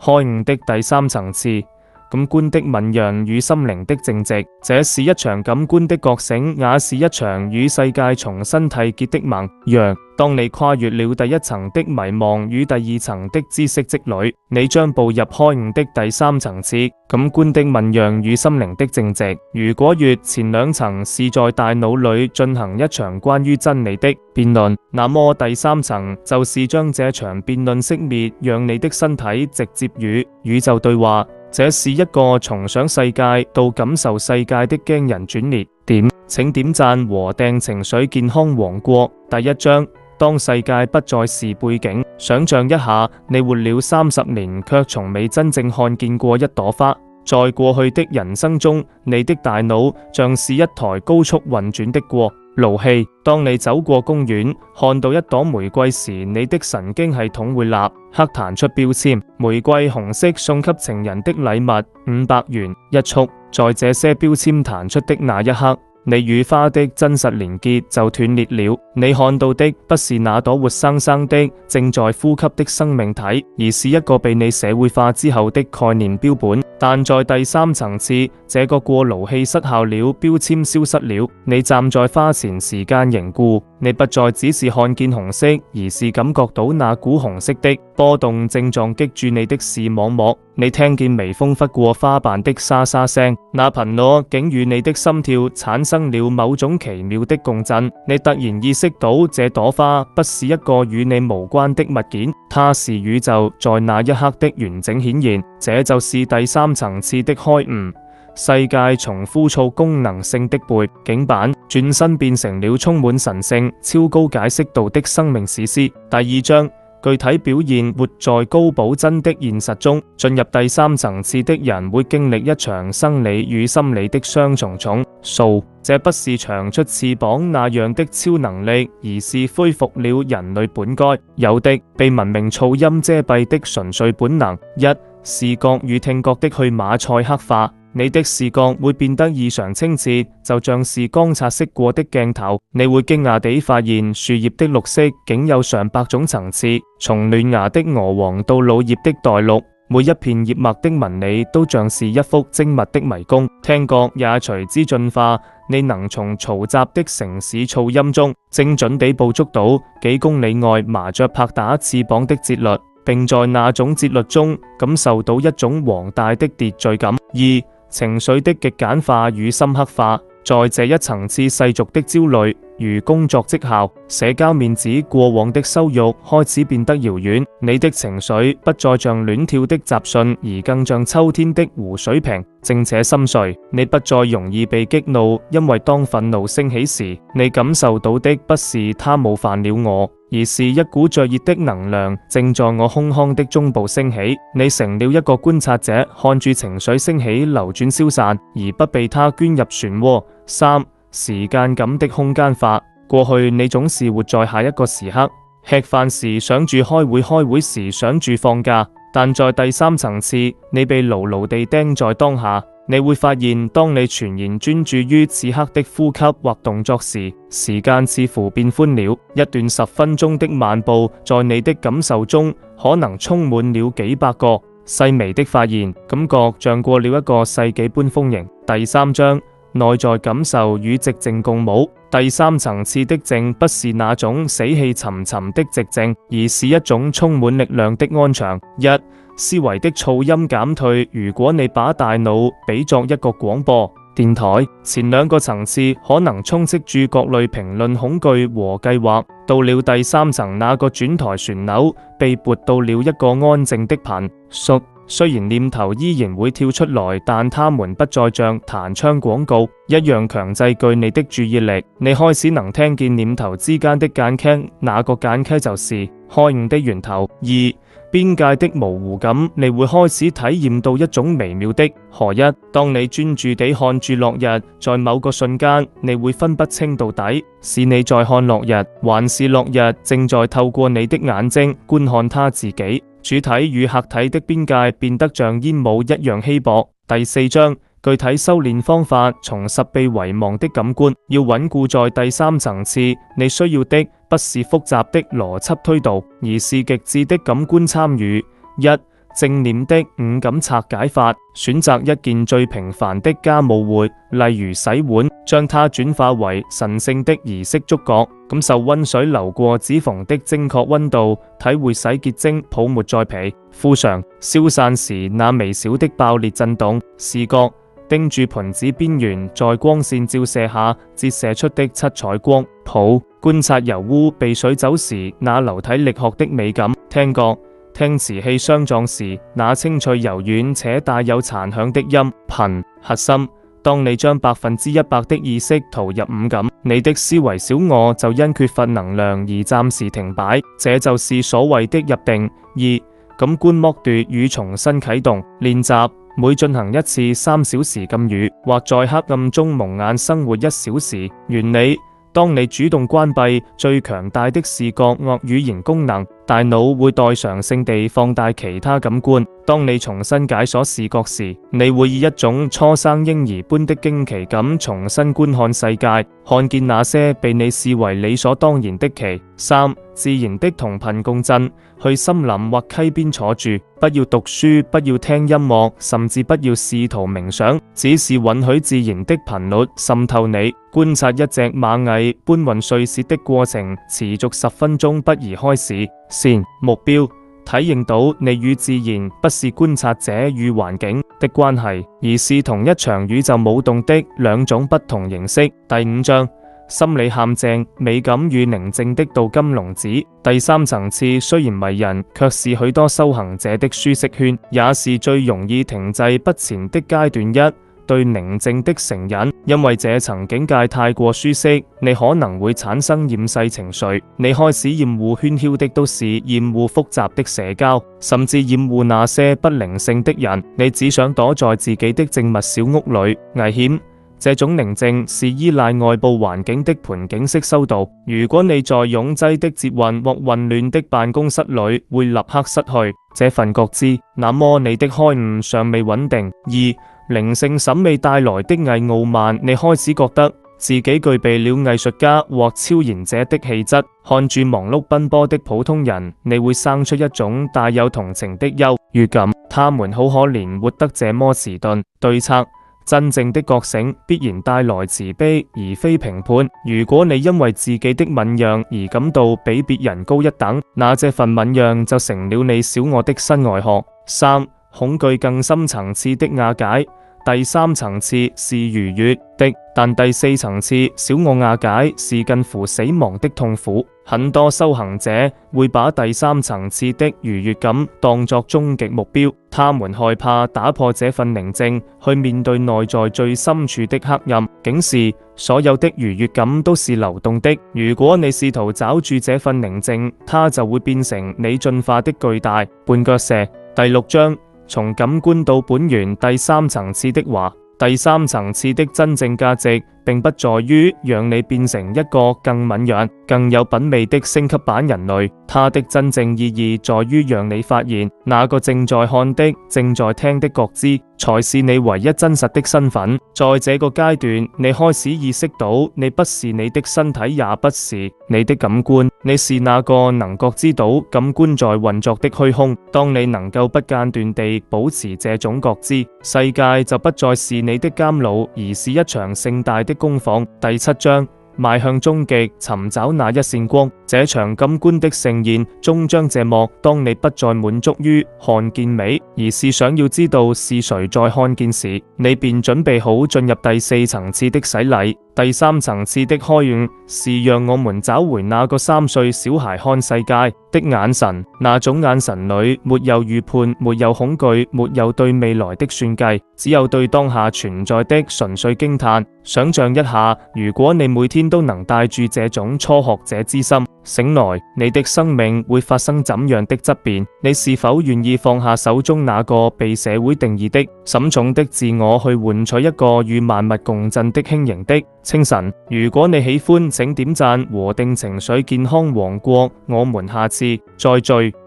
開悟的第三層次。感官的閔揚與心靈的正直，這是一場感官的覺醒，也是一場與世界重新締結的盟約。當你跨越了第一層的迷茫與第二層的知識積累，你將步入開悟的第三層次，感官的閔揚與心靈的正直。如果越前兩層是在大腦裏進行一場關於真理的辯論，那麼第三層就是將這場辯論熄滅，讓你的身體直接與宇宙對話。這是一個從想世界到感受世界的驚人轉捩點。請點讚和訂情緒健康王國第一章。當世界不再是背景，想象一下，你活了30年，卻從未真正看見過一朵花。在過去的人生中，你的大腦像是一台高速運轉的過路器。當你走過公園，看到一朵玫瑰時，你的神經系統會立刻彈出標籤：玫瑰紅色送給情人的禮物，500元一束。在這些標籤彈出的那一刻，你與花的真實連結就斷裂了。你看到的不是那朵活生生的正在呼吸的生命體，而是一個被你社會化之後的概念標本。但在第三層次，這個過爐器失效了，標籤消失了。你站在花前，時間凝固，你不再只是看見紅色，而是感覺到那股紅色的波動正撞擊住你的視網膜。你聽見微風拂過花瓣的沙沙聲，那頻率竟與你的心跳產生了某種奇妙的共振。你突然意識到，這朵花不是一個與你無關的物件，它是宇宙在那一刻的完整顯現。這就是第三層次的開悟。世界從枯燥功能性的背景板轉身變成了充滿神聖、超高解釋度的生命史詩。第二章，具體表現活在高保真的現實中。進入第三層次的人會經歷一場生理與心理的雙重重塑。這不是長出翅膀那樣的超能力，而是恢復了人類本該有的被文明噪音遮蔽的純粹本能。一、視覺與聽覺的去馬賽克化。你的視覺會變得異常清澈，就像是剛擦拭過的鏡頭。你會驚訝地發現樹葉的綠色竟有上百種層次，從嫩芽的鵝黃到老葉的黛綠，每一片葉脈的紋理都像是一幅精密的迷宮。聽覺也隨之進化，你能從嘈雜的城市噪音中精準地捕捉到幾公里外麻雀拍打翅膀的節律，並在那種節律中感受到一種龐大的秩序感。二、情緒的極簡化與深刻化。在這一層次，世俗的焦慮如工作績效、社交面子、過往的羞辱開始變得遙遠。你的情緒不再像亂跳的雜訊，而更像秋天的湖水平靜且深邃。你不再容易被激怒，因為當憤怒升起時，你感受到的不是他冒犯了我，而是一股灼熱的能量正在我胸腔的中部升起。你成了一個觀察者，看住情緒升起、流轉、消散，而不被它捲入漩渦。三、時間感的空間化。過去你總是活在下一個時刻，吃飯時想住開會，開會時想住放假。但在第三層次，你被牢牢地釘在當下。你會發現，當你全然專注於此刻的呼吸或動作時，時間似乎變寬了。一段10分鐘的漫步，在你的感受中可能充滿了幾百個細微的發現，感覺像過了一個世紀般豐盈。第三章，內在感受與寂靜共舞。第三層次的靜不是那種死氣沉沉的寂靜，而是一種充滿力量的安詳。一、思維的噪音減退。如果你把大腦比作一個廣播電台，前兩個層次可能充斥住各類評論、恐懼和計劃。到了第三層，那個轉台旋鈕被撥到了一個安靜的頻率。雖然念頭依然會跳出來，但它們不再像彈窗廣告一樣強制據你的注意力。你開始能聽見念頭之間的間隙，那個間隙就是開悟的源頭。二、邊界的模糊感。你會開始體驗到一種微妙的合一。當你專注地看住落日，在某個瞬間，你會分不清到底是你在看落日，還是落日正在透過你的眼睛觀看它自己。主體與客體的邊界變得像煙霧一樣稀薄。第四章，具體修煉方法。重拾被遺忘的感官。要穩固在第三層次，你需要的不是複雜的邏輯推導，而是極致的感官參與。一、正念的五感拆解法，選擇一件最平凡的家務活，例如洗碗，將它轉化為神聖的儀式觸覺，感受溫水流過指縫的精確溫度，體會洗潔精泡沫在皮膚上消散時那微小的爆裂震動，視覺盯住盤子邊緣在光線照射下折射出的七彩光譜，觀察油污被水走時那流體力學的美感，聽覺聽瓷器相撞時那清脆柔軟且帶有殘響的音頻。核心，當你將100%的意識投入五感，你的思維小我就因缺乏能量而暫時停擺，這就是所謂的入定。二、感官剝奪與重新啟動練習，每進行一次3小時禁語，或在黑暗中蒙眼生活1小時。原理，當你主動關閉最強大的視覺惡語言功能，大腦會代償性地放大其他感官。當你重新解鎖視覺時，你會以一種初生嬰兒般的驚奇感重新觀看世界，看見那些被你視為理所當然的奇。3、自然的同頻共振，去森林或溪邊坐住，不要讀書，不要聽音樂，甚至不要試圖冥想，只是允許自然的頻率滲透你。觀察一隻螞蟻搬運碎屑的過程，持續10分鐘不宜開始。線目標，體認到你與自然不是觀察者與環境的關係，而是同一場宇宙舞動的兩種不同形式。第5章，心理陷阱，美感與寧靜的鍍金籠子。第3層次雖然迷人，卻是許多修行者的舒適圈，也是最容易停滯不前的階段。1、對寧靜的成癮，因為這層境界太過舒適，你可能會產生厭世情緒。你開始厭惡喧囂的都市，厭惡複雜的社交，甚至厭惡那些不靈性的人。你只想躲在自己的靜默小屋裏。危險，這種寧靜是依賴外部環境的盤景式修導。如果你在擁擠的捷運或混亂的辦公室裏，會立刻失去這份覺知，那麼你的開悟尚未穩定。2、靈性審美帶來的偽傲慢，你開始覺得自己具備了藝術家或超然者的氣質。看住忙碌奔波的普通人，你會生出一種帶有同情的優越感，他們好可憐，活得這麼遲鈍。對策，真正的覺醒必然帶來慈悲，而非評判。如果你因為自己的敏銳而感到比別人高一等，那這份敏銳就成了你小我的新外殼。3、恐懼更深層次的瓦解。第3層次是愉悅的，但第4層次小我瓦解是近乎死亡的痛苦。很多修行者會把第3層次的愉悅感當作終極目標，他們害怕打破這份寧靜，去面對內在最深處的黑暗。警示：所有的愉悅感都是流動的，如果你試圖抓住這份寧靜，它就會變成你進化的巨大絆腳石。第6章，從感官到本源。第3層次的話，第3層次的真正價值並不在於讓你變成一個更敏銳、更有品味的升級版人類，它的真正意義在於讓你發現，那個正在看的、正在聽的覺知，才是你唯一真實的身份。在這個階段，你開始意識到，你不是你的身體，也不是你的感官，你是那個能覺知到感官在運作的虛空。當你能夠不間斷地保持這種覺知，世界就不再是你的監牢，而是一場盛大的工坊。第7章，邁向終極，尋找那一線光。這場感官的盛宴終將謝幕。當你不再滿足於看見美，而是想要知道是誰在看見時，你便準備好進入第4層次的洗禮。第3層次的開悟是讓我們找回那個3歲小孩看世界的眼神，那種眼神裏沒有預判，沒有恐懼，沒有對未來的算計，只有對當下存在的純粹驚嘆。想象一下，如果你每天都能帶住這種初學者之心醒來，你的生命會發生怎樣的質變？你是否願意放下手中那個被社會定義的深重的自我，去換取一個與萬物共振的輕盈的清晨？如果你喜歡，請點讚和定情緒健康王國。我們下次再聚。